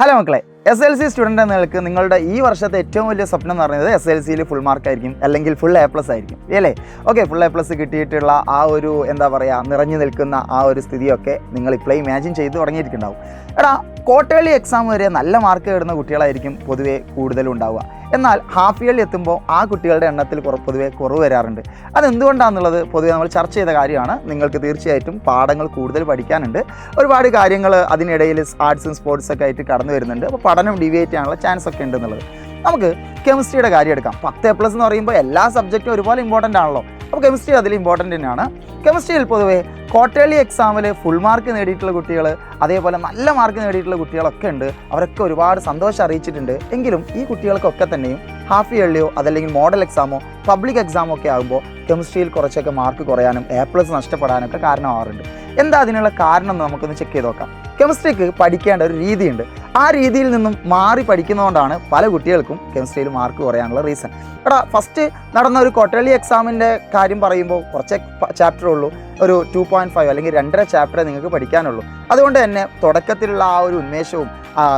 Hello മക്കളെ, SLC student എന്ന നിലക്ക് നിങ്ങളുടെ ഈ വർഷത്തെ ഏറ്റവും വലിയ സ്വപ്നം എന്ന് പറയുന്നത് SLCയിൽ ഫുൾ മാർക്ക് ആയിരിക്കും, അല്ലെങ്കിൽ ഫുൾ A+ ആയിരിക്കും അല്ലേ? ഓക്കെ, ഫുൾ A+ കിട്ടിയിട്ടുള്ള ആ ഒരു എന്താ പറയുക നിറഞ്ഞു നിൽക്കുന്ന ആ ഒരു സ്ഥിതിയൊക്കെ നിങ്ങൾ ഇപ്പോൾ ഇമാജിൻ ചെയ്ത് തുടങ്ങിയിട്ടുണ്ടാവും. എടാ, ക്വാർട്ടർലി എക്സാം വരെ നല്ല മാർക്ക് നേടുന്ന കുട്ടികളായിരിക്കും പൊതുവേ കൂടുതലും ഉണ്ടാവുക. എന്നാൽ ഹാഫ് ഇയർലി എത്തുമ്പോൾ ആ കുട്ടികളുടെ എണ്ണത്തിൽ പൊതുവേ കുറവ് വരാറുണ്ട്. അതെന്തുകൊണ്ടാണെന്നുള്ളത് പൊതുവെ നമ്മൾ ചർച്ച ചെയ്ത കാര്യമാണ്. നിങ്ങൾക്ക് തീർച്ചയായിട്ടും പാഠങ്ങൾ കൂടുതൽ പഠിക്കാനുണ്ട്, ഒരുപാട് കാര്യങ്ങൾ അതിനിടയിൽ ആർട്സും സ്പോർട്സൊക്കെ ആയിട്ട് കടന്നു വരുന്നുണ്ട്. അപ്പോൾ പഠനം ഡീവിയേറ്റ് ചെയ്യാനുള്ള ചാൻസ് ഒക്കെ ഉണ്ടെന്നുള്ളത്. നമുക്ക് കെമിസ്ട്രിയുടെ കാര്യം എടുക്കാം. 10A+ എന്ന് പറയുമ്പോൾ എല്ലാ സബ്ജക്റ്റും ഒരുപോലെ ഇമ്പോർട്ടൻ്റ് ആണല്ലോ. അപ്പോൾ കെമിസ്ട്രി അതിൽ ഇമ്പോർട്ടൻ്റ് തന്നെയാണ്. കെമിസ്ട്രിയിൽ പൊതുവേ ക്വാർട്ടർലി എക്സാമിൽ ഫുൾ മാർക്ക് നേടിയിട്ടുള്ള കുട്ടികൾ, അതേപോലെ നല്ല മാർക്ക് നേടിയിട്ടുള്ള കുട്ടികളൊക്കെ ഉണ്ട്. അവരൊക്കെ ഒരുപാട് സന്തോഷം അറിയിച്ചിട്ടുണ്ട്. എങ്കിലും ഈ കുട്ടികൾക്കൊക്കെ തന്നെയും ഹാഫ് ഇയർലിയോ അതല്ലെങ്കിൽ മോഡൽ എക്സാമോ പബ്ലിക് എക്സാമോ ഒക്കെ ആകുമ്പോൾ കെമിസ്ട്രിയിൽ കുറച്ചൊക്കെ മാർക്ക് കുറയാനും A+ നഷ്ടപ്പെടാനൊക്കെ കാരണമാവാറുണ്ട്. എന്താ അതിനുള്ള കാരണം എന്ന് നമുക്കൊന്ന് ചെക്ക് ചെയ്ത് നോക്കാം. കെമിസ്ട്രിക്ക് പഠിക്കേണ്ട ഒരു രീതിയുണ്ട്. ആ രീതിയിൽ നിന്നും മാറി പഠിക്കുന്നതുകൊണ്ടാണ് പല കുട്ടികൾക്കും കെമിസ്ട്രിയിൽ മാർക്ക് കുറയാനുള്ള റീസൺ. എടാ, ഫസ്റ്റ് നടന്ന ഒരു ക്വാർട്ടർലി എക്സാമിൻ്റെ കാര്യം പറയുമ്പോൾ കുറച്ച് ചാപ്റ്ററേ ഉള്ളൂ, ഒരു 2.5 അല്ലെങ്കിൽ 2.5 ചാപ്റ്ററേ നിങ്ങൾക്ക് പഠിക്കാനുള്ളൂ. അതുകൊണ്ട് തന്നെ തുടക്കത്തിലുള്ള ആ ഒരു ഉന്മേഷവും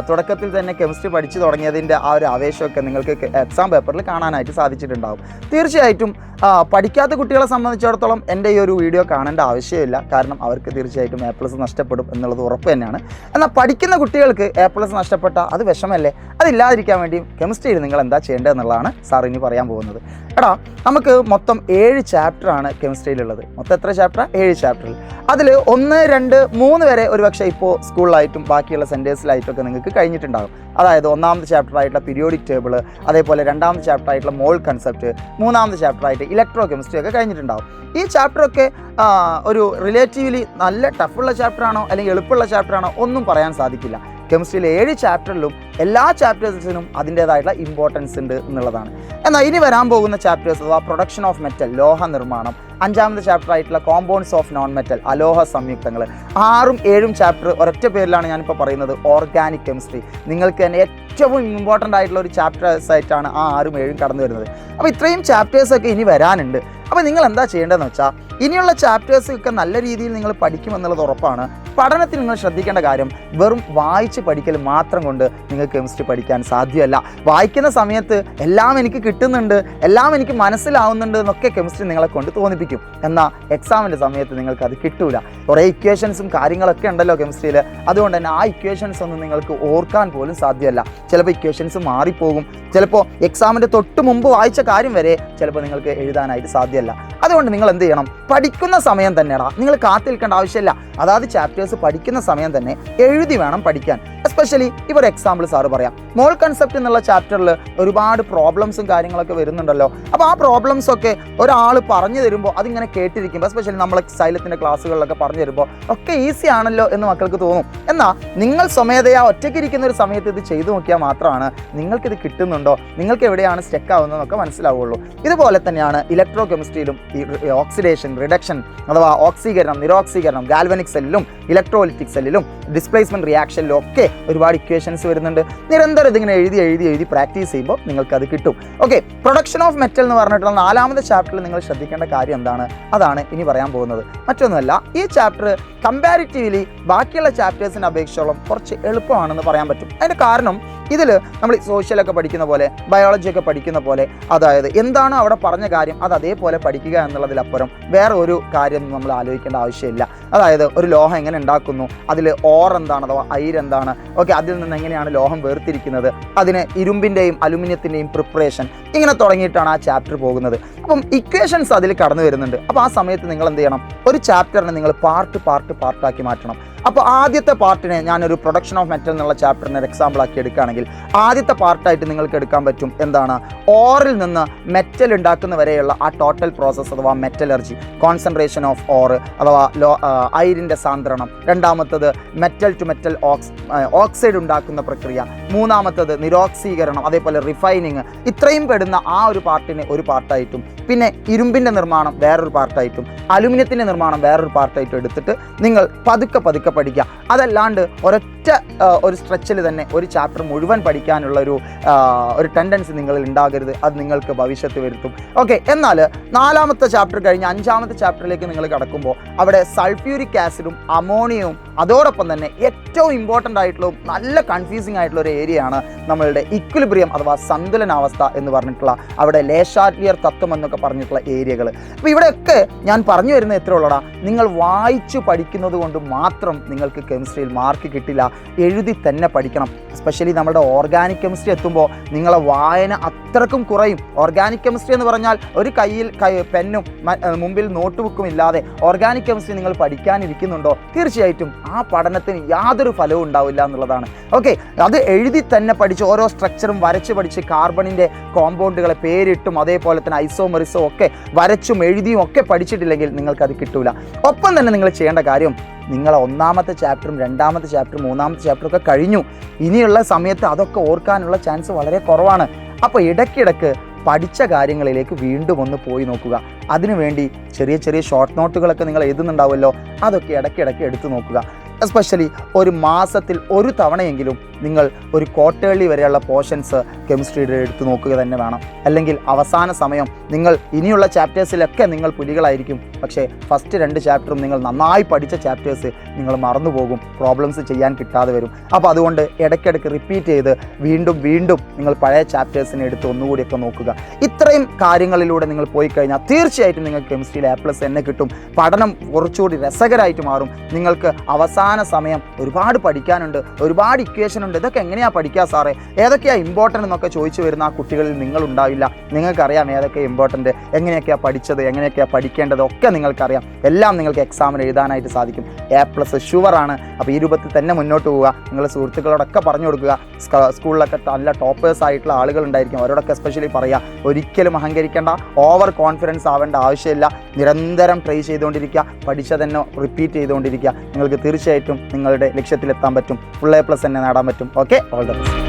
തുടക്കത്തിൽ തന്നെ കെമിസ്ട്രി പഠിച്ചു തുടങ്ങിയതിൻ്റെ ആ ഒരു ആവേശമൊക്കെ നിങ്ങൾക്ക് എക്സാം പേപ്പറിൽ കാണാനായിട്ട് സാധിച്ചിട്ടുണ്ടാകും. തീർച്ചയായിട്ടും പഠിക്കാത്ത കുട്ടികളെ സംബന്ധിച്ചിടത്തോളം എൻ്റെ ഈ ഒരു വീഡിയോ കാണേണ്ട ആവശ്യമില്ല, കാരണം അവർക്ക് തീർച്ചയായിട്ടും A+ നഷ്ടപ്പെടും എന്നുള്ളത് ഉറപ്പ് തന്നെയാണ്. എന്നാൽ പഠിക്കുന്ന കുട്ടികൾക്ക് A+ നഷ്ടപ്പെട്ട അത് വിഷമല്ലേ? അതില്ലാതിരിക്കാൻ വേണ്ടി കെമിസ്ട്രിയിൽ നിങ്ങൾ എന്താ ചെയ്യേണ്ടത് എന്നുള്ളതാണ് സാർ ഇനി പറയാൻ പോകുന്നത്. എടാ, നമുക്ക് മൊത്തം 7 ചാപ്റ്ററാണ് കെമിസ്ട്രിയിലുള്ളത്. മൊത്തം എത്ര ചാപ്റ്റർ? 7 ചാപ്റ്ററിൽ. അതിൽ 1, 2, 3 വരെ ഒരു പക്ഷേ ഇപ്പോൾ സ്കൂളിലായിട്ടും ബാക്കിയുള്ള സെൻറ്റേഴ്സിലായിട്ടൊക്കെ നിങ്ങൾക്ക് കഴിഞ്ഞിട്ടുണ്ടാകും. അതായത് ഒന്നാമത്തെ ചാപ്റ്റർ ആയിട്ടുള്ള പീരിയോഡിക് ടേബിൾ, അതേപോലെ രണ്ടാമത്തെ ചാപ്റ്റർ ആയിട്ടുള്ള മോൾ കൺസെപ്റ്റ്, മൂന്നാമത്തെ ചാപ്റ്റർ ആയിട്ട് ഇലക്ട്രോ കെമിസ്ട്രി ഒക്കെ കഴിഞ്ഞിട്ടുണ്ടാകും. ഈ ചാപ്റ്ററൊക്കെ ഒരു റിലേറ്റീവ്ലി നല്ല ടഫുള്ള ചാപ്റ്ററാണോ അല്ലെങ്കിൽ എളുപ്പമുള്ള ചാപ്റ്ററാണോ ഒന്നും പറയാൻ സാധിക്കില്ല. കെമിസ്ട്രിയിലെ 7 ചാപ്റ്ററിലും എല്ലാ ചാപ്റ്റേഴ്സിനും അതിൻ്റേതായിട്ടുള്ള ഇമ്പോർട്ടൻസ് ഉണ്ട് എന്നുള്ളതാണ്. എന്നാൽ ഇനി വരാൻ പോകുന്ന ചാപ്റ്റേഴ്സ് അഥവാ പ്രൊഡക്ഷൻ ഓഫ് മെറ്റൽ, ലോഹ നിർമ്മാണം, 5ാമത്തെ ചാപ്റ്റർ ആയിട്ടുള്ള കോമ്പൗണ്ട്സ് ഓഫ് നോൺ മെറ്റൽ, അലോഹ സംയുക്തങ്ങൾ, 6ഉം 7ഉം ചാപ്റ്റർ ഒരൊറ്റ പേരിലാണ് ഞാനിപ്പോൾ പറയുന്നത്, ഓർഗാനിക് കെമിസ്ട്രി. നിങ്ങൾക്ക് തന്നെ ഏറ്റവും ഇമ്പോർട്ടൻ്റ് ആയിട്ടുള്ള ഒരു ചാപ്റ്റേഴ്സ് ആയിട്ടാണ് ആ 6ഉം 7ഉം കടന്നു വരുന്നത്. അപ്പോൾ ഇത്രയും ചാപ്റ്റേഴ്സൊക്കെ ഇനി വരാനുണ്ട്. അപ്പോൾ നിങ്ങൾ എന്താ ചെയ്യേണ്ടതെന്ന് വെച്ചാൽ, ഇനിയുള്ള ചാപ്റ്റേഴ്സൊക്കെ നല്ല രീതിയിൽ നിങ്ങൾ പഠിക്കുമെന്നുള്ളത് ഉറപ്പാണ്. പഠനത്തിൽ നിങ്ങൾ ശ്രദ്ധിക്കേണ്ട കാര്യം, വെറും വായിച്ച് പഠിക്കൽ മാത്രം കൊണ്ട് നിങ്ങൾക്ക് കെമിസ്ട്രി പഠിക്കാൻ സാധ്യമല്ല. വായിക്കുന്ന സമയത്ത് എല്ലാം എനിക്ക് കിട്ടുന്നുണ്ട്, എല്ലാം എനിക്ക് മനസ്സിലാവുന്നുണ്ട് എന്നൊക്കെ കെമിസ്ട്രി നിങ്ങളെ കൊണ്ട് തോന്നിപ്പിക്കും. എന്നാൽ എക്സാമിൻ്റെ സമയത്ത് നിങ്ങൾക്ക് അത് കിട്ടൂല. കുറേ ഇക്വേഷൻസും കാര്യങ്ങളൊക്കെ ഉണ്ടല്ലോ കെമിസ്ട്രിയിൽ. അതുകൊണ്ട് തന്നെ ആ ഇക്വേഷൻസ് ഒന്നും നിങ്ങൾക്ക് ഓർക്കാൻ പോലും സാധ്യമല്ല. ചിലപ്പോൾ ഇക്വേഷൻസ് മാറിപ്പോകും. ചിലപ്പോൾ എക്സാമിൻ്റെ തൊട്ട് മുമ്പ് വായിച്ച കാര്യം വരെ ചിലപ്പോൾ നിങ്ങൾക്ക് എഴുതാനായിട്ട് സാധ്യമല്ല. അതുകൊണ്ട് നിങ്ങൾ എന്ത് ചെയ്യണം? പഠിക്കുന്ന സമയം തന്നെയാണ്, നിങ്ങൾ കാത്തിരിക്കേണ്ട ആവശ്യമില്ല. അതായത് ചാപ്റ്റേഴ്സ് പഠിക്കുന്ന സമയം തന്നെ എഴുതി വേണം പഠിക്കാൻ. എസ്പെഷ്യലി ഇപ്പോൾ ഒരു എക്സാമ്പിൾ സാറ് പറയാം. മോൾ കൺസെപ്റ്റ് എന്നുള്ള ചാപ്റ്ററിൽ ഒരുപാട് പ്രോബ്ലംസും കാര്യങ്ങളൊക്കെ വരുന്നുണ്ടല്ലോ. അപ്പോൾ ആ പ്രോബ്ലംസൊക്കെ ഒരാൾ പറഞ്ഞു തരുമ്പോൾ അതിങ്ങനെ കേട്ടിരിക്കുമ്പോൾ, എസ്പെഷ്യലി നമ്മൾ സൈലത്തിൻ്റെ ക്ലാസ്സുകളിലൊക്കെ പറഞ്ഞു തരുമ്പോൾ ഒക്കെ ഈസി ആണല്ലോ എന്ന് മക്കൾക്ക് തോന്നും. എന്നാൽ നിങ്ങൾ സ്വമേധയാ ഒറ്റയ്ക്കിരിക്കുന്ന ഒരു സമയത്ത് ഇത് ചെയ്തു നോക്കിയാൽ മാത്രമാണ് നിങ്ങൾക്കിത് കിട്ടുന്നുണ്ടോ, നിങ്ങൾക്ക് എവിടെയാണ് സ്റ്റക്ക് ആവുന്നതെന്നൊക്കെ മനസ്സിലാവുള്ളൂ. ഇതുപോലെ തന്നെയാണ് ഇലക്ട്രോ കെമിസ്ട്രിയിലും ഈ ഓക്സിഡേഷൻ, റിഡക്ഷൻ അഥവാ ഓക്സീകരണം, നിരോക്സീകരണം, ഗാൽവനിക് സെല്ലിലും ഇലക്ട്രോലിറ്റിക് സെല്ലിലും ഡിസ്പ്ലേസ്മെൻറ്റ് റിയാക്ഷനിലും ഒക്കെ ഒരുപാട് ഇക്വേഷൻസ് വരുന്നുണ്ട്. നിരന്തരം ഇതിങ്ങനെ എഴുതി പ്രാക്ടീസ് ചെയ്യുമ്പോൾ നിങ്ങൾക്കത് കിട്ടും. ഓക്കെ, പ്രൊഡക്ഷൻ ഓഫ് മെറ്റൽ എന്ന് പറഞ്ഞിട്ടുള്ള 4ാമത്തെ ചാപ്റ്ററിൽ നിങ്ങൾ ശ്രദ്ധിക്കേണ്ട കാര്യം എന്താണ്? അതാണ് ഇനി പറയാൻ പോകുന്നത്. മറ്റൊന്നുമല്ല, ഈ ചാപ്റ്റർ കമ്പാരിറ്റീവ്ലി ബാക്കിയുള്ള ചാപ്റ്റേഴ്സിനെ അപേക്ഷിച്ചോളം കുറച്ച് എളുപ്പമാണെന്ന് പറയാൻ പറ്റും. അതിൻ്റെ കാരണം, ഇതിൽ നമ്മൾ സോഷ്യലൊക്കെ പഠിക്കുന്ന പോലെ, ബയോളജിയൊക്കെ പഠിക്കുന്ന പോലെ, അതായത് എന്താണോ അവിടെ പറഞ്ഞ കാര്യം അത് അതേപോലെ പഠിക്കുക എന്നുള്ളതിലപ്പുറം വേറെ ഒരു കാര്യം നമ്മൾ ആലോചിക്കേണ്ട ആവശ്യമില്ല. അതായത് ഒരു ലോഹം എങ്ങനെ ഉണ്ടാക്കുന്നു, അതിൽ ഓർ എന്താണ് അഥവാ അയിരെന്താണ്, ഓക്കെ, അതിൽ നിന്ന് എങ്ങനെയാണ് ലോഹം വേർതിരിക്കുന്നത്, അതിന് ഇരുമ്പിൻ്റെയും അലുമിനിയത്തിൻ്റെയും പ്രിപ്പറേഷൻ, ഇങ്ങനെ തുടങ്ങിയിട്ടാണ് ആ ചാപ്റ്റർ പോകുന്നത്. അപ്പം ഇക്വേഷൻസ് അതിൽ കടന്നു വരുന്നുണ്ട്. അപ്പോൾ ആ സമയത്ത് നിങ്ങൾ എന്ത് ചെയ്യണം? ഒരു ചാപ്റ്ററിനെ നിങ്ങൾ പാർട്ടാക്കി മാറ്റണം. അപ്പോൾ ആദ്യത്തെ പാർട്ടിനെ ഞാനൊരു പ്രൊഡക്ഷൻ ഓഫ് മെറ്റൽ എന്നുള്ള ചാപ്റ്ററിനെ ഒരു എക്സാമ്പിളാക്കി എടുക്കുകയാണെങ്കിൽ, ആദ്യത്തെ പാർട്ടായിട്ട് നിങ്ങൾക്ക് എടുക്കാൻ പറ്റും എന്താണ്? ഓറിൽ നിന്ന് മെറ്റൽ ഉണ്ടാക്കുന്ന വരെയുള്ള ആ ടോട്ടൽ പ്രോസസ്സ് അഥവാ മെറ്റലർജി, കോൺസെൻട്രേഷൻ ഓഫ് ഓർ അഥവാ അയിരിൻ്റെ സാന്ദ്രണം, രണ്ടാമത്തത് മെറ്റൽ ടു മെറ്റൽ ഓക്സൈഡ് ഉണ്ടാക്കുന്ന പ്രക്രിയ, മൂന്നാമത്തത് നിരോക്സീകരണം, അതേപോലെ റിഫൈനിങ്. ഇത്രയും പെടുന്ന ആ ഒരു പാർട്ടിനെ ഒരു പാർട്ടായിട്ടും, പിന്നെ ഇരുമ്പിൻ്റെ നിർമ്മാണം വേറൊരു പാർട്ടായിട്ടും, അലുമിനിയത്തിൻ്റെ നിർമ്മാണം വേറൊരു പാർട്ടായിട്ടും എടുത്തിട്ട് നിങ്ങൾ പതുക്കെ പഠിക്കുക. അതല്ലാണ്ട് ഒരൊറ്റ ഒറ്റ ഒരു സ്ട്രെച്ചിൽ തന്നെ ഒരു ചാപ്റ്റർ മുഴുവൻ പഠിക്കാനുള്ള ഒരു ടെൻഡൻസി നിങ്ങളിൽ ഉണ്ടാകരുത്. അത് നിങ്ങൾക്ക് ഭവിഷ്യത്ത് വരുത്തും. ഓക്കെ, എന്നാൽ 4ാമത്തെ ചാപ്റ്റർ കഴിഞ്ഞ് 5ാമത്തെ ചാപ്റ്ററിലേക്ക് നിങ്ങൾ കടക്കുമ്പോൾ അവിടെ സൾഫ്യൂരിക് ആസിഡും അമോണിയവും അതോടൊപ്പം തന്നെ ഏറ്റവും ഇമ്പോർട്ടൻ്റ് ആയിട്ടുള്ള നല്ല കൺഫ്യൂസിങ് ആയിട്ടുള്ള ഒരു ഏരിയയാണ് നമ്മളുടെ ഇക്വിലിബ്രിയം അഥവാ സന്തുലനാവസ്ഥ എന്ന് പറഞ്ഞിട്ടുള്ള അവിടെ ലേഷാർലിയർ തത്വം എന്നൊക്കെ പറഞ്ഞിട്ടുള്ള ഏരിയകൾ. അപ്പോൾ ഇവിടെയൊക്കെ ഞാൻ പറഞ്ഞു വരുന്നത് എത്ര ഉള്ളടാ, നിങ്ങൾ വായിച്ചു പഠിക്കുന്നത് കൊണ്ട് മാത്രം നിങ്ങൾക്ക് കെമിസ്ട്രിയിൽ മാർക്ക് കിട്ടില്ല, എഴുതി തന്നെ പഠിക്കണം. എസ്പെഷ്യലി നമ്മുടെ ഓർഗാനിക് കെമിസ്ട്രി എത്തുമ്പോൾ നിങ്ങളെ വായന അത്രക്കും കുറയും. ഓർഗാനിക് കെമിസ്ട്രി എന്ന് പറഞ്ഞാൽ ഒരു കയ്യിൽ പെന്നും മുമ്പിൽ നോട്ട് ബുക്കും ഇല്ലാതെ ഓർഗാനിക് കെമിസ്ട്രി നിങ്ങൾ പഠിക്കാനിരിക്കുന്നുണ്ടോ, തീർച്ചയായിട്ടും ആ പഠനത്തിന് യാതൊരു ഫലവും ഉണ്ടാവില്ല എന്നുള്ളതാണ്. ഓക്കെ, അത് എഴുതി തന്നെ പഠിച്ച് ഓരോ സ്ട്രക്ചറും വരച്ച് പഠിച്ച് കാർബണിൻ്റെ കോമ്പൗണ്ടുകളെ പേരിട്ടും അതേപോലെ തന്നെ ഐസോമെറിസും ഒക്കെ വരച്ചും എഴുതിയും ഒക്കെ പഠിച്ചിട്ടില്ലെങ്കിൽ നിങ്ങൾക്കത് കിട്ടൂല. ഒപ്പം തന്നെ നിങ്ങൾ ചെയ്യേണ്ട കാര്യം, നിങ്ങളെ 1ാമത്തെ ചാപ്റ്ററും 2ാമത്തെ ചാപ്റ്ററും 3ാമത്തെ ചാപ്റ്ററും ഒക്കെ കഴിഞ്ഞു. ഇനിയുള്ള സമയത്ത് അതൊക്കെ ഓർക്കാനുള്ള ചാൻസ് വളരെ കുറവാണ്. അപ്പോൾ ഇടയ്ക്കിടയ്ക്ക് പഠിച്ച കാര്യങ്ങളിലേക്ക് വീണ്ടും ഒന്ന് പോയി നോക്കുക. അതിനുവേണ്ടി ചെറിയ ചെറിയ ഷോർട്ട് നോട്ടുകളൊക്കെ നിങ്ങൾ എഴുതുന്നുണ്ടാവുമല്ലോ, അതൊക്കെ ഇടയ്ക്കിടയ്ക്ക് എടുത്തു നോക്കുക. എസ്പെഷ്യലി ഒരു മാസത്തിൽ ഒരു തവണയെങ്കിലും നിങ്ങൾ ഒരു ക്വാർട്ടേർലി വരെയുള്ള പോർഷൻസ് കെമിസ്ട്രിയുടെ എടുത്ത് നോക്കുക തന്നെ വേണം. അല്ലെങ്കിൽ അവസാന സമയം നിങ്ങൾ ഇനിയുള്ള ചാപ്റ്റേഴ്സിലൊക്കെ നിങ്ങൾ പുലികളായിരിക്കും, പക്ഷേ ഫസ്റ്റ് 2 ചാപ്റ്ററും നിങ്ങൾ നന്നായി പഠിച്ച ചാപ്റ്റേഴ്സ് നിങ്ങൾ മറന്നുപോകും, പ്രോബ്ലംസ് ചെയ്യാൻ കിട്ടാതെ വരും. അപ്പോൾ അതുകൊണ്ട് ഇടയ്ക്കിടയ്ക്ക് റിപ്പീറ്റ് ചെയ്ത് വീണ്ടും വീണ്ടും നിങ്ങൾ പഴയ ചാപ്റ്റേഴ്സിനെ എടുത്ത് ഒന്നുകൂടിയൊക്കെ നോക്കുക. ഇത്രയും കാര്യങ്ങളിലൂടെ നിങ്ങൾ പോയി കഴിഞ്ഞാൽ തീർച്ചയായിട്ടും നിങ്ങൾക്ക് കെമിസ്ട്രിയിൽ A+ തന്നെ കിട്ടും. പഠനം കുറച്ചുകൂടി രസകരമായിട്ട് മാറും. നിങ്ങൾക്ക് അവസാന സമയം ഒരുപാട് പഠിക്കാനുണ്ട്, ഒരുപാട് ഇക്വേഷൻ ഉണ്ട്, ഇതൊക്കെ എങ്ങനെയാണ് പഠിക്കുക സാറേ, ഏതൊക്കെയാണ് ഇമ്പോർട്ടൻ്റ് എന്നൊക്കെ ചോദിച്ചു വരുന്ന ആ കുട്ടികളിൽ നിങ്ങളുണ്ടാവില്ല. നിങ്ങൾക്കറിയാം ഏതൊക്കെയാണ് ഇമ്പോർട്ടൻ്റ്, എങ്ങനെയൊക്കെയാണ് പഠിച്ചത്, എങ്ങനെയൊക്കെയാണ് പഠിക്കേണ്ടത് ഒക്കെ നിങ്ങൾക്കറിയാം. എല്ലാം നിങ്ങൾക്ക് എക്സാമിന് എഴുതാനായിട്ട് സാധിക്കും. A+ ഷുവറാണ്. അപ്പോൾ ഈ രൂപത്തിൽ തന്നെ മുന്നോട്ട് പോവുക. നിങ്ങളുടെ സുഹൃത്തുക്കളോടൊക്കെ പറഞ്ഞു കൊടുക്കുക. സ്കൂളിലൊക്കെ നല്ല ടോപ്പേഴ്സ് ആയിട്ടുള്ള ആളുകളുണ്ടായിരിക്കും, അവരോടൊക്കെ എസ്പെഷ്യലി പറയുക, ഒരിക്കലും അഹങ്കരിക്കേണ്ട, ഓവർ കോൺഫിഡൻസ് ആവേണ്ട ആവശ്യമില്ല. നിരന്തരം ട്രൈ ചെയ്തുകൊണ്ടിരിക്കുക, പഠിച്ചതന്നെ റിപ്പീറ്റ് ചെയ്തുകൊണ്ടിരിക്കുക. നിങ്ങൾക്ക് തീർച്ചയായിട്ടും നിങ്ങളുടെ ലക്ഷ്യത്തിലെത്താൻ പറ്റും. ഫുൾ A+ തന്നെ നേടാൻ പറ്റും. Okay, all the best.